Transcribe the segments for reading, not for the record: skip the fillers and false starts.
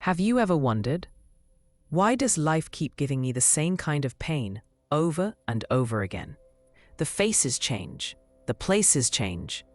Have you ever wondered, why does life keep giving me the same kind of pain over and over again? The faces change, the places change,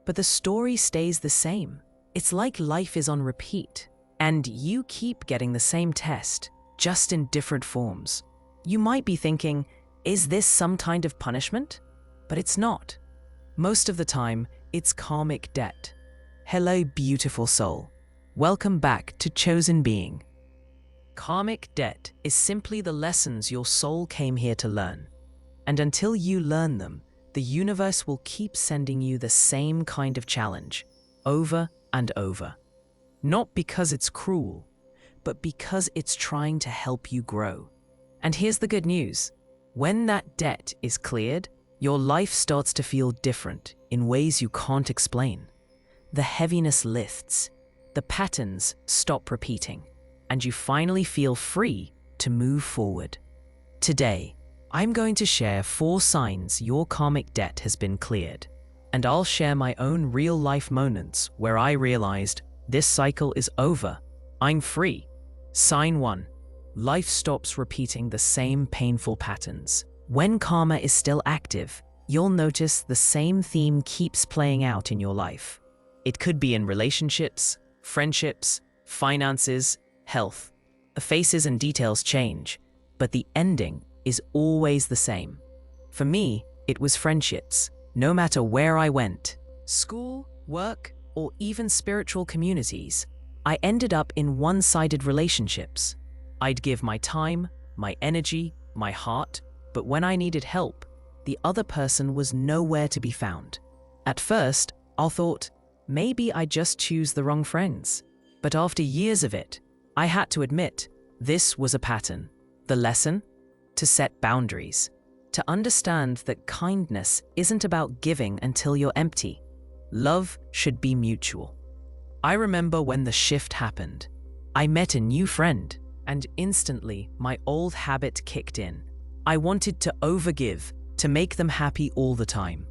but the story stays the same. It's like life is on repeat, and you keep getting the same test, just in different forms. You might be thinking, is this some kind of punishment? But it's not. Most of the time, it's karmic debt. Hello, beautiful soul. Welcome back to Chosen Being. Karmic debt is simply the lessons your soul came here to learn. And until you learn them, the universe will keep sending you the same kind of challenge, over and over. Not because it's cruel, but because it's trying to help you grow. And here's the good news. When that debt is cleared, your life starts to feel different in ways you can't explain. The heaviness lifts, the patterns stop repeating, and you finally feel free to move forward. Today, I'm going to share 4 signs your karmic debt has been cleared, and I'll share my own real-life moments where I realized this cycle is over. I'm free. Sign 1. Life stops repeating the same painful patterns. When karma is still active, you'll notice the same theme keeps playing out in your life. It could be in relationships, friendships, finances, health. The faces and details change, but the ending is always the same. For me, it was friendships. No matter where I went, school, work, or even spiritual communities, I ended up in one-sided relationships. I'd give my time, my energy, my heart, but when I needed help, the other person was nowhere to be found. At first, I thought, maybe I just choose the wrong friends. But after years of it, I had to admit, this was a pattern. The lesson? To set boundaries. To understand that kindness isn't about giving until you're empty. Love should be mutual. I remember when the shift happened. I met a new friend, and instantly my old habit kicked in. I wanted to overgive, to make them happy all the time.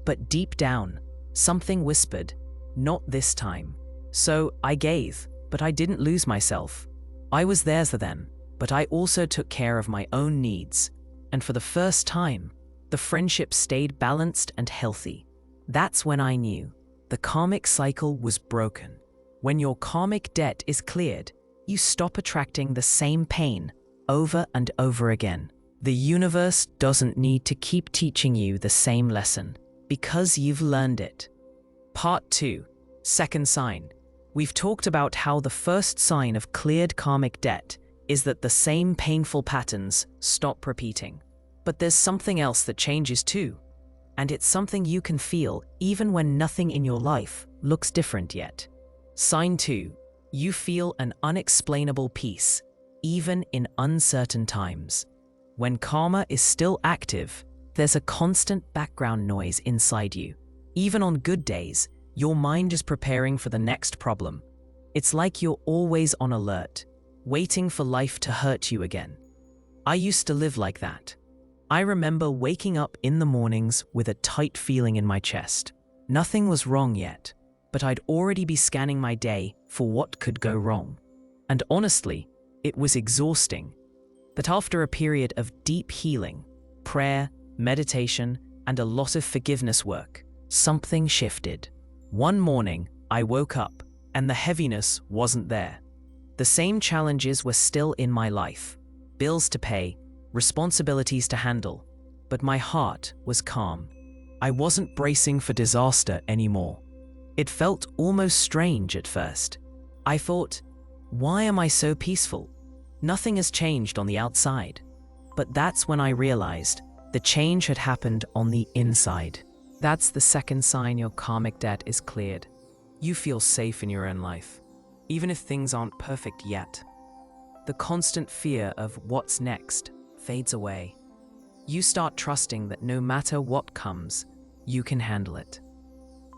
But deep down, something whispered, not this time. So I gave, but I didn't lose myself. I was there for them, but I also took care of my own needs. And for the first time, the friendship stayed balanced and healthy. That's when I knew the karmic cycle was broken. When your karmic debt is cleared, you stop attracting the same pain over and over again. The universe doesn't need to keep teaching you the same lesson because you've learned it. Part 2. Second sign. We've talked about how the first sign of cleared karmic debt is that the same painful patterns stop repeating. But there's something else that changes too. And it's something you can feel even when nothing in your life looks different yet. Sign 2. You feel an unexplainable peace, even in uncertain times. When karma is still active, there's a constant background noise inside you. Even on good days, your mind is preparing for the next problem. It's like you're always on alert, waiting for life to hurt you again. I used to live like that. I remember waking up in the mornings with a tight feeling in my chest. Nothing was wrong yet, but I'd already be scanning my day for what could go wrong. And honestly, it was exhausting. But after a period of deep healing, prayer, meditation, and a lot of forgiveness work, something shifted. One morning, I woke up, and the heaviness wasn't there. The same challenges were still in my life. Bills to pay, responsibilities to handle, but my heart was calm. I wasn't bracing for disaster anymore. It felt almost strange at first. I thought, why am I so peaceful? Nothing has changed on the outside. But that's when I realized the change had happened on the inside. That's the second sign your karmic debt is cleared. You feel safe in your own life, even if things aren't perfect yet. The constant fear of what's next fades away. You start trusting that no matter what comes, you can handle it.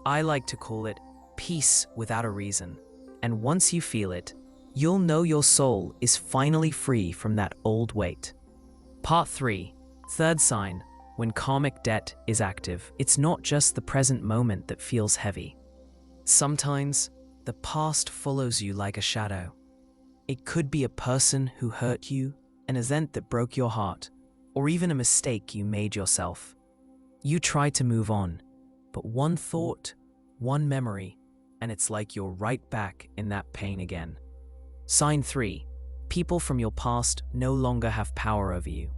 I like to call it peace without a reason. And once you feel it, you'll know your soul is finally free from that old weight. Part 3. Third sign. When karmic debt is active, it's not just the present moment that feels heavy. Sometimes, the past follows you like a shadow. It could be a person who hurt you, an event that broke your heart, or even a mistake you made yourself. You try to move on, but one thought, one memory, and it's like you're right back in that pain again. Sign 3. People from your past no longer have power over you.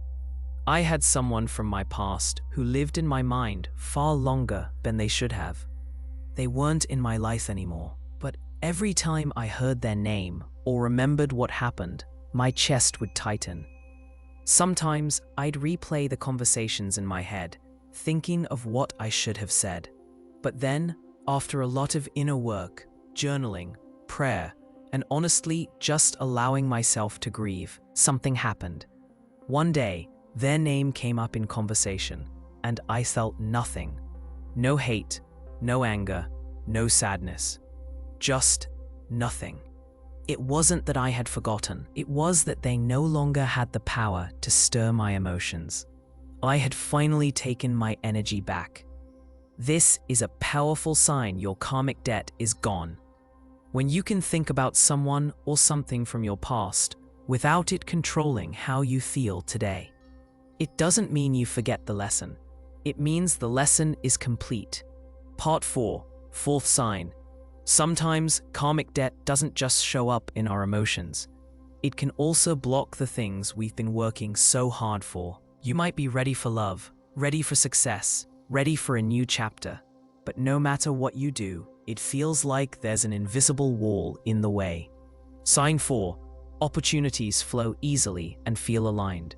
I had someone from my past who lived in my mind far longer than they should have. They weren't in my life anymore, but every time I heard their name or remembered what happened, my chest would tighten. Sometimes I'd replay the conversations in my head, thinking of what I should have said. But then, after a lot of inner work, journaling, prayer, and honestly just allowing myself to grieve, something happened. One day, their name came up in conversation, and I felt nothing. No hate, no anger, no sadness. Just nothing. It wasn't that I had forgotten. It was that they no longer had the power to stir my emotions. I had finally taken my energy back. This is a powerful sign your karmic debt is gone. When you can think about someone or something from your past without it controlling how you feel today. It doesn't mean you forget the lesson. It means the lesson is complete. Part 4, fourth sign. Sometimes karmic debt doesn't just show up in our emotions. It can also block the things we've been working so hard for. You might be ready for love, ready for success, ready for a new chapter. But no matter what you do, it feels like there's an invisible wall in the way. Sign 4. Opportunities flow easily and feel aligned.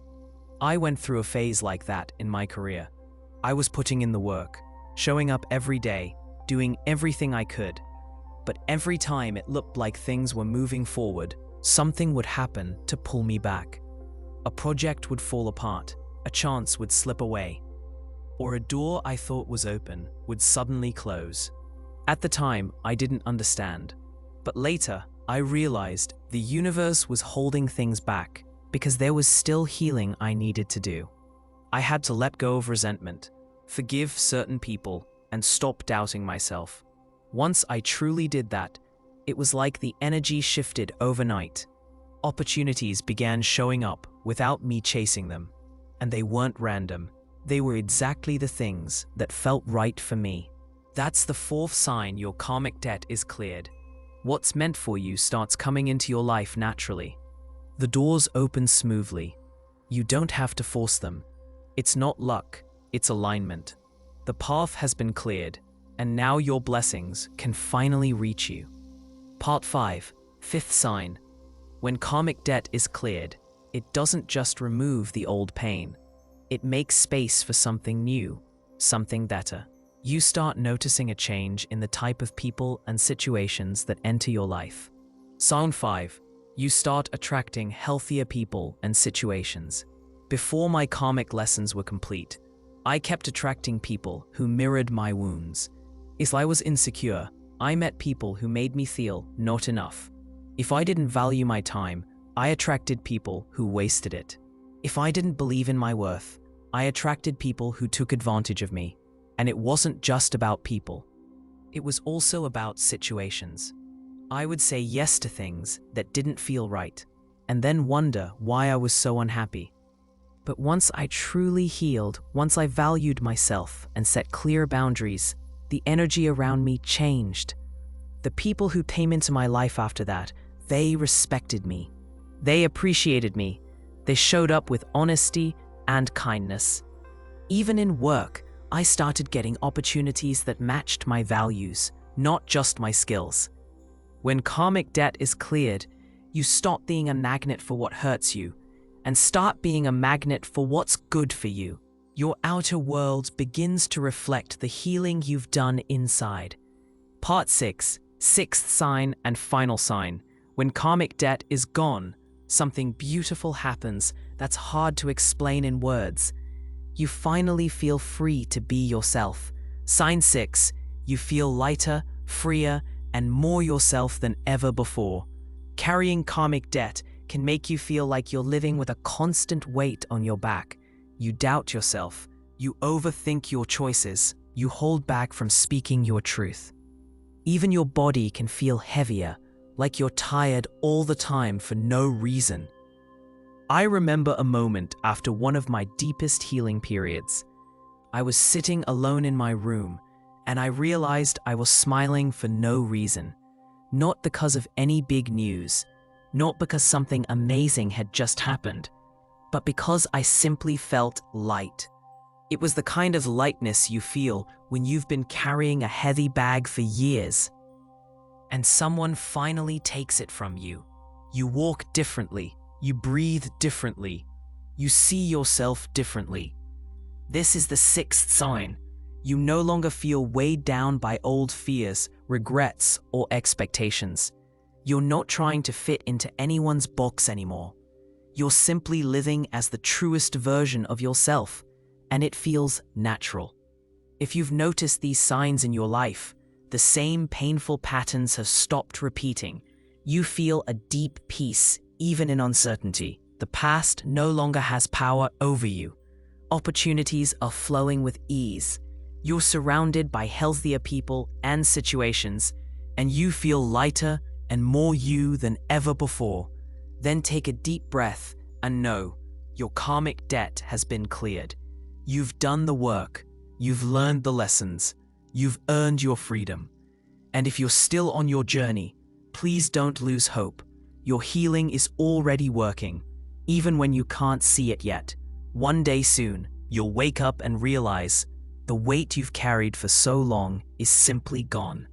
I went through a phase like that in my career. I was putting in the work, showing up every day, doing everything I could. But every time it looked like things were moving forward, something would happen to pull me back. A project would fall apart, a chance would slip away, or a door I thought was open would suddenly close. At the time, I didn't understand, but later I realized the universe was holding things back because there was still healing I needed to do. I had to let go of resentment, forgive certain people, and stop doubting myself. Once I truly did that, it was like the energy shifted overnight. Opportunities began showing up without me chasing them, and they weren't random. They were exactly the things that felt right for me. That's the fourth sign your karmic debt is cleared. What's meant for you starts coming into your life naturally. The doors open smoothly. You don't have to force them. It's not luck, it's alignment. The path has been cleared, and now your blessings can finally reach you. Part 5, fifth sign. When karmic debt is cleared, it doesn't just remove the old pain. It makes space for something new, something better. You start noticing a change in the type of people and situations that enter your life. Sign 5. You start attracting healthier people and situations. Before my karmic lessons were complete, I kept attracting people who mirrored my wounds. If I was insecure, I met people who made me feel not enough. If I didn't value my time, I attracted people who wasted it. If I didn't believe in my worth, I attracted people who took advantage of me. And it wasn't just about people. It was also about situations. I would say yes to things that didn't feel right, and then wonder why I was so unhappy. But once I truly healed, once I valued myself and set clear boundaries, the energy around me changed. The people who came into my life after that, they respected me. They appreciated me. They showed up with honesty and kindness. Even in work, I started getting opportunities that matched my values, not just my skills. When karmic debt is cleared, you stop being a magnet for what hurts you and start being a magnet for what's good for you. Your outer world begins to reflect the healing you've done inside. Part 6, sixth sign and final sign. When karmic debt is gone, something beautiful happens that's hard to explain in words. You finally feel free to be yourself. Sign 6, you feel lighter, freer, and more yourself than ever before. Carrying karmic debt can make you feel like you're living with a constant weight on your back. You doubt yourself. You overthink your choices. You hold back from speaking your truth. Even your body can feel heavier, like you're tired all the time for no reason. I remember a moment after one of my deepest healing periods. I was sitting alone in my room, and I realized I was smiling for no reason. Not because of any big news, not because something amazing had just happened, but because I simply felt light. It was the kind of lightness you feel when you've been carrying a heavy bag for years, and someone finally takes it from you. You walk differently, you breathe differently, you see yourself differently. This is the sixth sign. You no longer feel weighed down by old fears, regrets, or expectations. You're not trying to fit into anyone's box anymore. You're simply living as the truest version of yourself, and it feels natural. If you've noticed these signs in your life, the same painful patterns have stopped repeating. You feel a deep peace, even in uncertainty. The past no longer has power over you. Opportunities are flowing with ease. You're surrounded by healthier people and situations, and you feel lighter and more you than ever before. Then take a deep breath and know your karmic debt has been cleared. You've done the work. You've learned the lessons. You've earned your freedom. And if you're still on your journey, please don't lose hope. Your healing is already working, even when you can't see it yet. One day soon, you'll wake up and realize the weight you've carried for so long is simply gone.